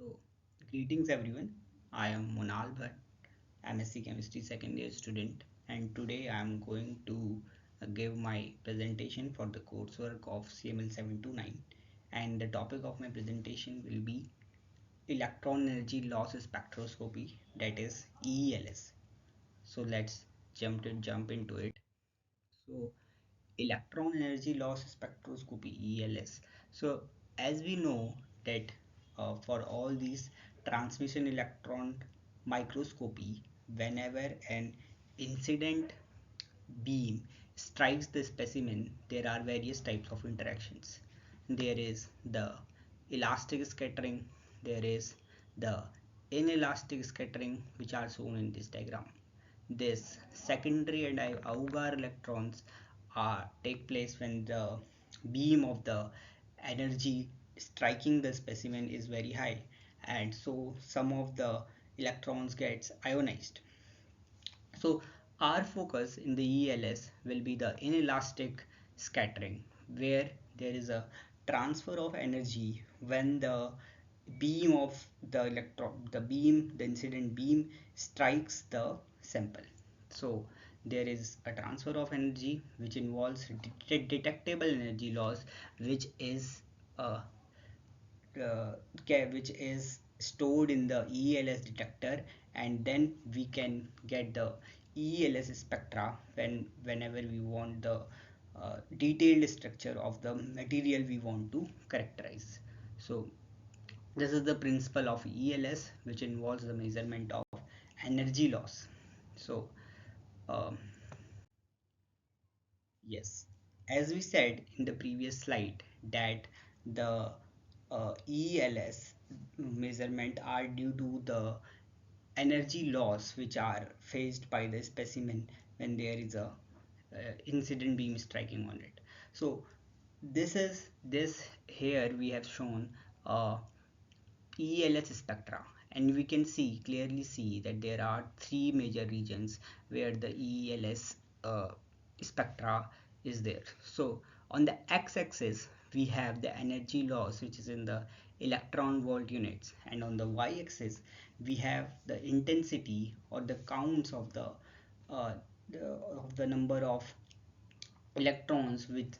So, greetings everyone. I am Monal Bhatt, MSc Chemistry second year student, and today I am going to give my presentation for the coursework of CML 729. And the topic of my presentation will be Electron Energy Loss Spectroscopy, that is EELS. So, let's jump into it. So, electron energy loss spectroscopy ELS. So as we know that for all these transmission electron microscopy, whenever an incident beam strikes the specimen, there are various types of interactions. There is the elastic scattering, there is the inelastic scattering, which are shown in this diagram. This secondary and Auger electrons take place when the beam of the energy striking the specimen is very high, and so some of the electrons gets ionized. So our focus in the ELS will be the inelastic scattering, where there is a transfer of energy when the beam of the electron, the incident beam strikes the sample. So there is a transfer of energy which involves detectable energy loss, which is uh, which is stored in the EELS detector, and then we can get the EELS spectra whenever we want the detailed structure of the material we want to characterize. So this is the principle of ELS, which involves the measurement of energy loss. So um, yes, as we said in the previous slide, that the ELS measurement are due to the energy loss which are faced by the specimen when there is a incident beam striking on it. So this here we have shown ELS spectra, and we can clearly see that there are three major regions where the ELS spectra is there. So on the x-axis we have the energy loss, which is in the electron volt units, and on the y-axis we have the intensity or the counts of uh, the number of electrons with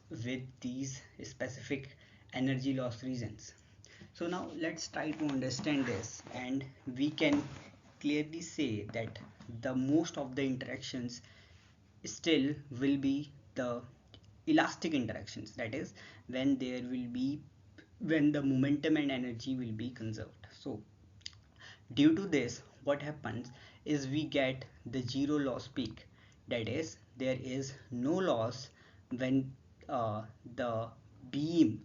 these specific energy loss regions. So now let's try to understand this, and we can clearly say that the most of the interactions still will be the elastic interactions, that is when the momentum and energy will be conserved. So due to this, what happens is we get the zero loss peak, that is there is no loss when the beam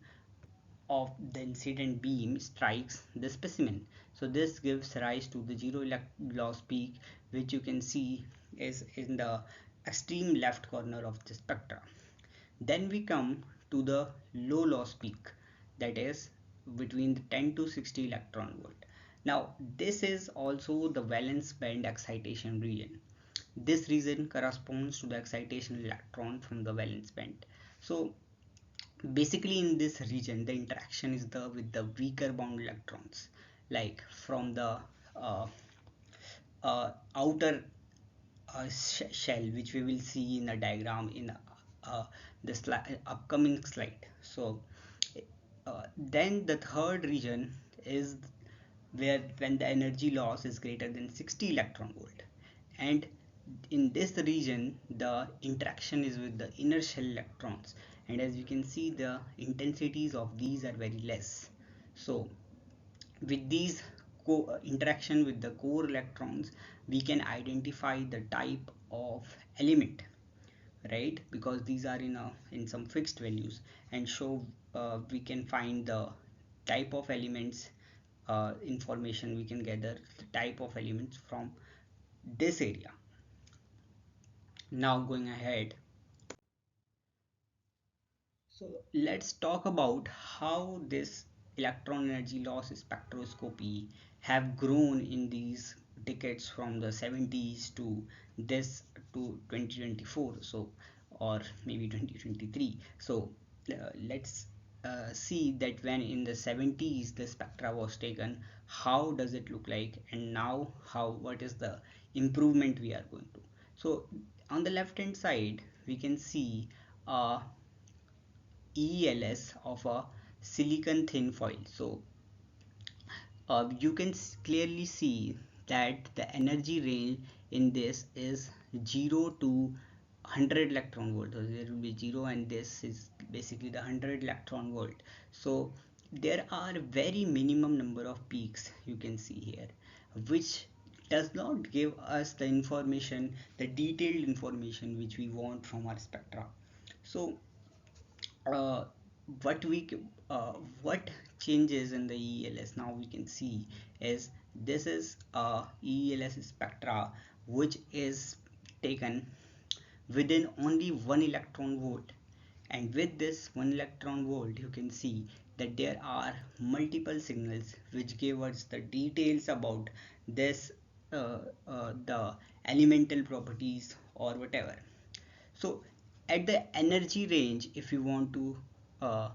of the incident beam strikes the specimen. So this gives rise to the zero loss peak, which you can see is in the extreme left corner of the spectra. Then we come to the low loss peak, that is between the 10 to 60 electron volt. Now this is also the valence band excitation region. This region corresponds to the excitation electron from the valence band. So basically in this region the interaction is the with the weaker bound electrons, like from the uh, outer shell, which we will see in the diagram in uh, the upcoming slide. So then the third region is where when the energy loss is greater than 60 electron volt, and in this region the interaction is with the inner shell electrons, and as you can see the intensities of these are very less. So with these interaction with the core electrons, we can identify the type of element, right? Because these are in some fixed values, and so we can find the type of elements information we can gather the type of elements from this area. Now going ahead, so let's talk about how this electron energy loss spectroscopy have grown in these decades from the 70s to this to 2024, so or maybe 2023. So let's see that when in the 70s the spectra was taken, how does it look like, and now how, what is the improvement we are going to. So on the left hand side we can see a EELS of a silicon thin foil. So you can clearly see that the energy range in this is 0 to 100 electron volt. So there will be 0 and this is basically the 100 electron volt. So there are very minimum number of peaks you can see here, which does not give us the information, the detailed information which we want from our spectra. So uh, what we what changes in the EELS now we can see is this is a EELS spectra which is taken within only 1 electron volt, and with this 1 electron volt you can see that there are multiple signals which give us the details about this the elemental properties or whatever. So at the energy range, if you want to uh,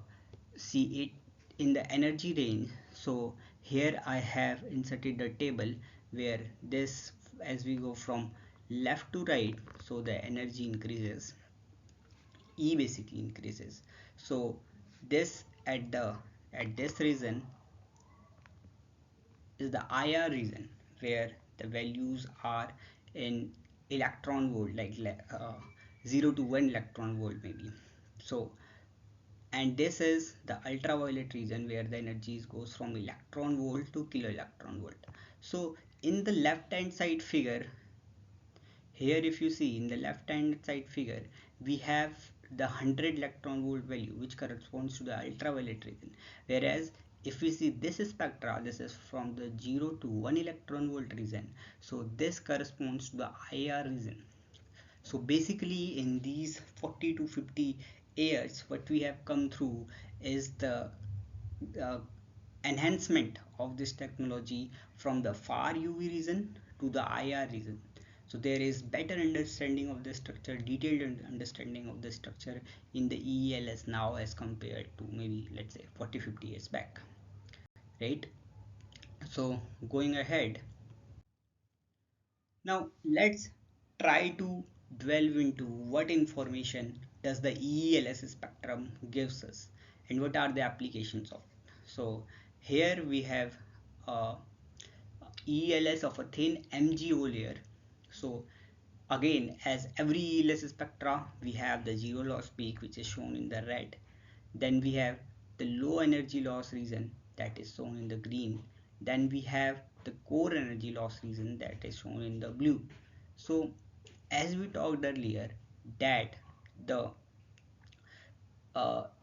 see it in the energy range, so here I have inserted the table where this, as we go from left to right, so the energy increases, E basically increases. So this at this region is the IR region where the values are in electron volt, like 0 to 1 electron volt maybe. So and this is the ultraviolet region where the energy goes from electron volt to kilo electron volt. So in the left hand side figure, here if you see in the left hand side figure, we have the 100 electron volt value which corresponds to the ultraviolet region, whereas if we see this spectra, this is from the 0 to 1 electron volt region, so this corresponds to the IR region. So basically in these 40 to 50 years what we have come through is the uh, enhancement of this technology from the far UV region to the IR region. So there is better understanding of the structure, detailed understanding of the structure in the EELS now as compared to maybe let's say 40-50 years back, right? So going ahead, now let's try to delve into what information does the EELS spectrum gives us and what are the applications of it. So here we have uh, EELS of a thin MgO layer. So again, as every EELS spectra, we have the zero loss peak which is shown in the red. Then we have the low energy loss region that is shown in the green. Then we have the core energy loss region that is shown in the blue. So as we talked earlier, that the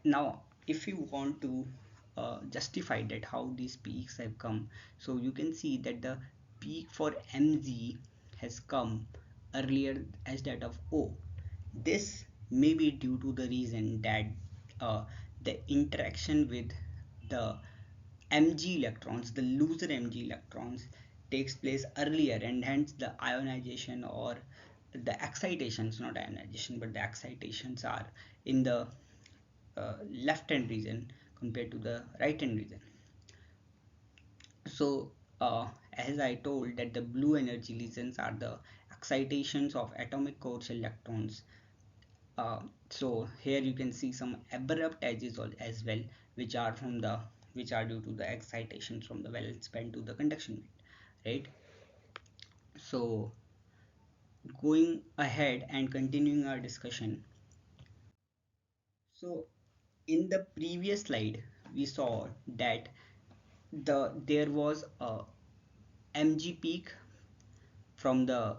now if you want to justify that how these peaks have come, so you can see that the peak for mg has come earlier as that of O. This may be due to the reason that uh, the interaction with the mg electrons, the looser mg electrons, takes place earlier, and hence the ionization or the excitations, not ionization but the excitations, are in the left hand region compared to the right hand region. So as I told that the blue energy regions are the excitations of atomic core electrons. So here you can see some abrupt edges as well, which are from the which are due to the excitations from the valence band to the conduction band, right? So going ahead and continuing our discussion, so in the previous slide we saw that there was a mg peak from the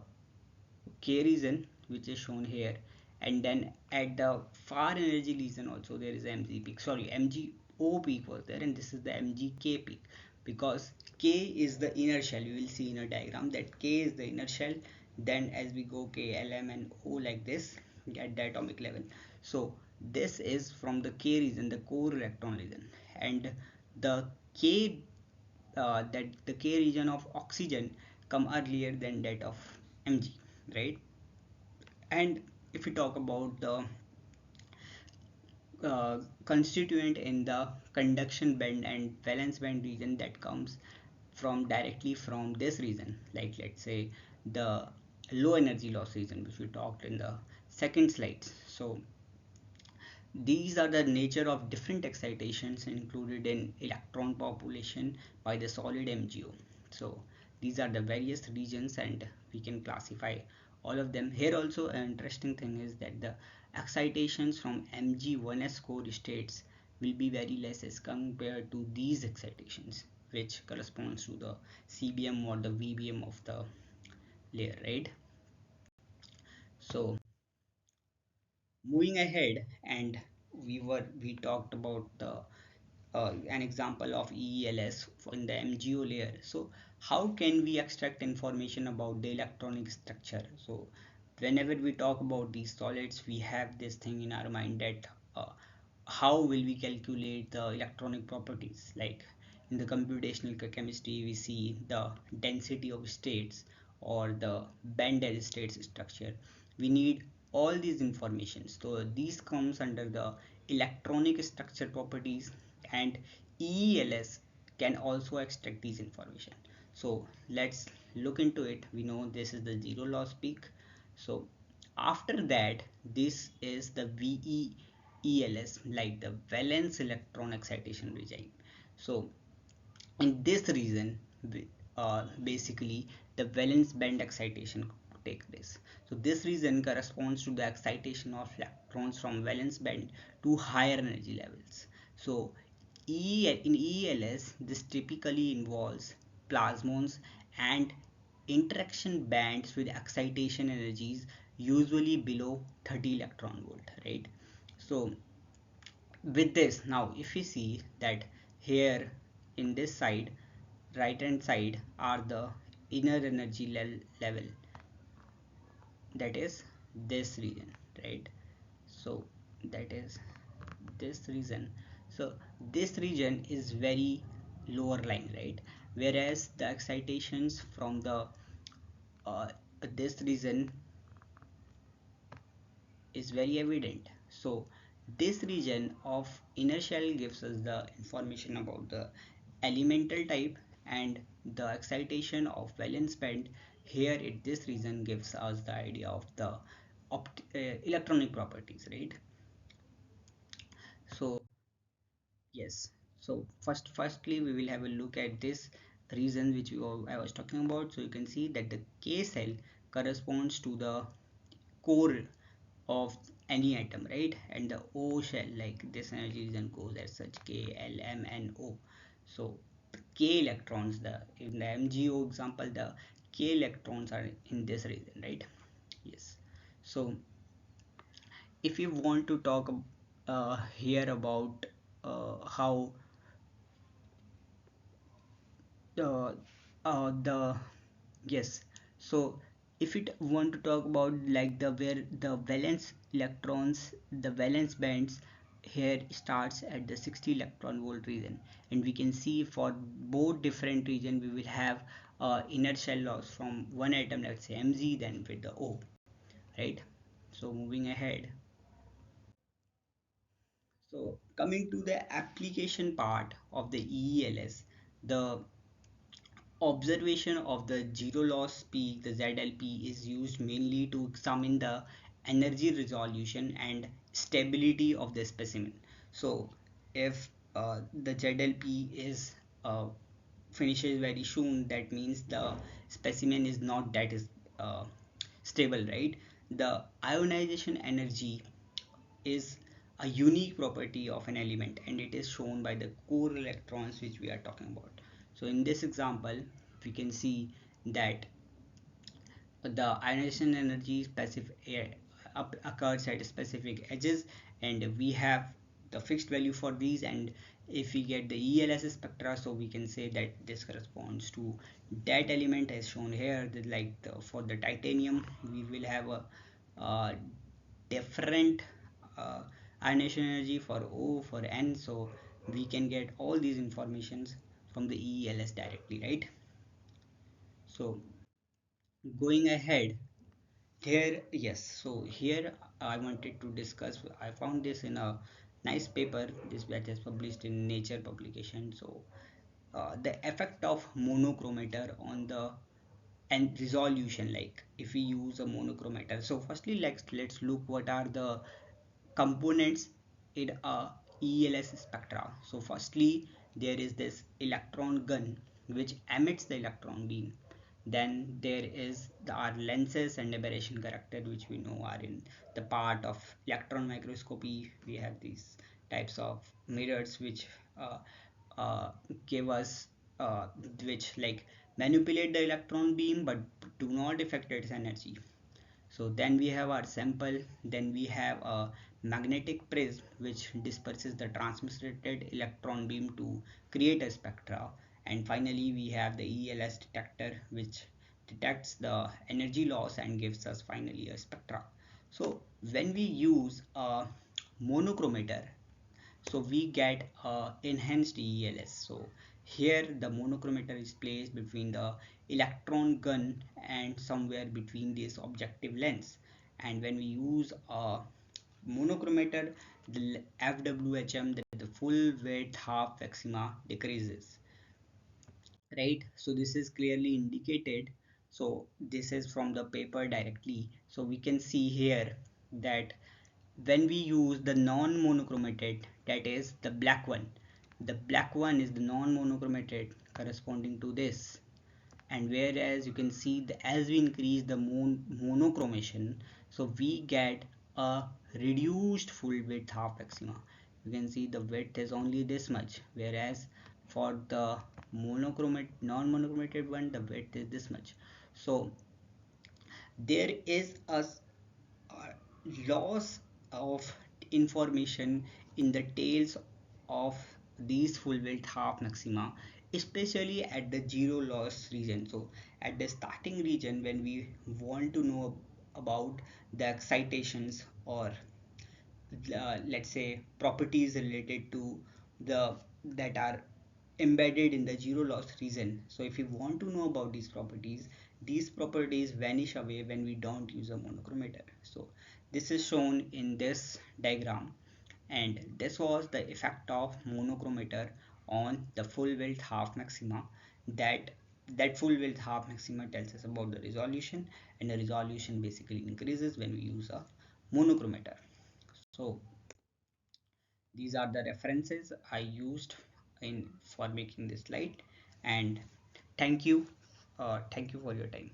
K region which is shown here, and then at the far energy region also there is mg peak, sorry, mgo peak was there, and this is the mgk peak, because k is the inner shell. You will see in a diagram that k is the inner shell, then as we go k, lm and o like this at the atomic level. So this is from the k region, the core electron region, and the k that the K region of oxygen come earlier than that of Mg, right? And if we talk about the constituent in the conduction band and valence band region that comes from directly from this region, like let's say the low energy loss region which we talked in the second slides. So these are the nature of different excitations included in electron population by the solid MgO. So these are the various regions and we can classify all of them. Here also an interesting thing is that the excitations from Mg1s core states will be very less as compared to these excitations which corresponds to the CBM or the VBM of the layer, right? So moving ahead, and we talked about the an example of EELS in the MgO layer. So how can we extract information about the electronic structure? So whenever we talk about these solids, we have this thing in our mind that how will we calculate the electronic properties? Like in the computational chemistry, we see the density of states or the banded states structure. We need all these information. So these comes under the electronic structure properties, and EELS can also extract these information. So let's look into it. We know this is the zero loss peak. So after that, this is the VEELS, like the valence electron excitation regime. So in this region, basically the valence band excitation take place. So this region corresponds to the excitation of electrons from valence band to higher energy levels. So in EELS, this typically involves plasmons and interaction bands with excitation energies usually below 30 electron volt, right? So with this, now if we see that here in this side, right hand side, are the inner energy level, that is this region, right? So that is this region. So this region is very lower line, right? Whereas the excitations from the uh, this region is very evident. So this region of inner shell gives us the information about the elemental type, and the excitation of valence band here at this region gives us the idea of the electronic properties, right? So yes, so firstly we will have a look at this region which I was talking about. So you can see that the K cell corresponds to the core of any atom, right? And the O shell, like this energy region goes as such: K, L, M, and O. So K electrons, the in the MgO example, the K electrons are in this region, right? Yes. So if you want to talk here about how uh, the yes, so if it want to talk about like the where the valence electrons, the valence bands here starts at the 60 electron volt region, and we can see for both different region we will have inner shell loss from one atom, let's say Mg, then with the O, right? So moving ahead, so coming to the application part of the EELS, the observation of the zero loss peak, the ZLP, is used mainly to examine the energy resolution and stability of the specimen. So if the ZLP is finishes very soon, that means the specimen is not that is uh, stable, right? The ionization energy is a unique property of an element, and it is shown by the core electrons which we are talking about. So in this example we can see that the ionization energy occurs at specific edges, and we have the fixed value for these. And if we get the ELS spectra, so we can say that this corresponds to that element as shown here. Like for the titanium we will have a different uh, ionization energy for O, for N. So we can get all these informations from the EELS directly, right? So going ahead, here, yes, so here I wanted to discuss, I found this in a nice paper this batch is published in Nature publication. So the effect of monochromator on the and resolution, like if we use a monochromator. So firstly, let's look what are the components in a EELS spectra. So firstly, there is this electron gun which emits the electron beam. Then there is our lenses and aberration corrector, which we know are in the part of electron microscopy. We have these types of mirrors which uh, uh, give us which like manipulate the electron beam but do not affect its energy. So then we have our sample, then we have a magnetic prism which disperses the transmitted electron beam to create a spectra, and finally we have the ELS detector which detects the energy loss and gives us finally a spectra. So when we use a monochromator, so we get enhanced EELS. So here the monochromator is placed between the electron gun and somewhere between this objective lens, and when we use a monochromator, the FWHM, the full width half maxima decreases, right? So this is clearly indicated. So this is from the paper directly. So we can see here that when we use the non-monochromated, that is the black one is the non-monochromated corresponding to this, and whereas you can see as we increase the monochromation, so we get a reduced full width half maxima. You can see the width is only this much, whereas for the monochromated non-monochromated one the width is this much. So there is a loss of information in the tails of these full width half maxima, especially at the zero loss region. So at the starting region, when we want to know about the excitations or let's say properties related to the that are embedded in the zero loss region. So if you want to know about these properties vanish away when we don't use a monochromator. So this is shown in this diagram, and this was the effect of monochromator on the full width half maxima. That full width half maxima tells us about the resolution, and the resolution basically increases when we use a monochromator. So these are the references I used in for making this slide, and thank you thank you for your time.